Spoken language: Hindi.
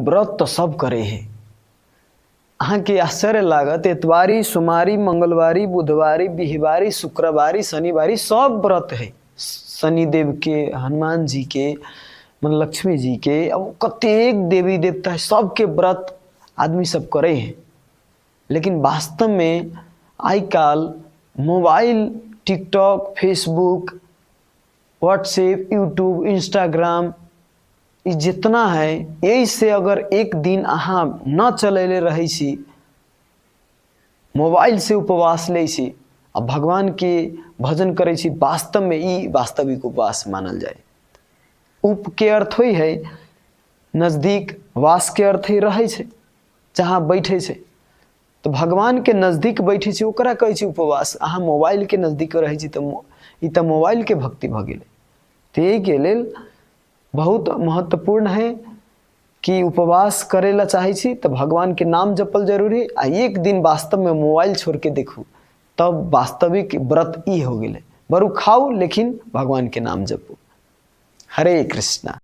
व्रत तो सब करे है। अहाँ के आश्चर्य लागत एतवारी सोमवारी मंगलवारी बुधवारी बिहवारी शुक्रवारी शनिवारी सब व्रत है। शनिदेव के, हनुमान जी के, लक्ष्मी जी के, अब कतेक देवी देवता है, सबके व्रत आदमी सब करे हैं। लेकिन वास्तव में आई काल mobile, TikTok, Facebook, WhatsApp, YouTube, Instagram ये जितना है, यही से अगर एक दिन अहाँ न चलेले रही छी, मोबाइल से उपवास ले छी आ भगवान के भजन करे छी, वास्तव में ई वास्तविक उपवास मानल जाए। उप के अर्थ होई है नजदीक, वास के अर्थ ही रहे छे, जहाँ बैठे छे। तो भगवान के नजदीक बैठे छी ओकरा कहै छी उपवास। अहाँ मोबाइल के नजदीक रहे छी तो ई तो मोबाइल के भक्ति भ गेलै। तो यही के लेल बहुत महत्वपूर्ण है कि उपवास करेला चाहे छी तो भगवान के नाम जपल जरूरी। आ एक दिन वास्तव में मोबाइल छोड़ के देखू, तब वास्तविक व्रत ई हो गेले। बरु खाऊ लेकिन भगवान के नाम जपू। हरे कृष्णा।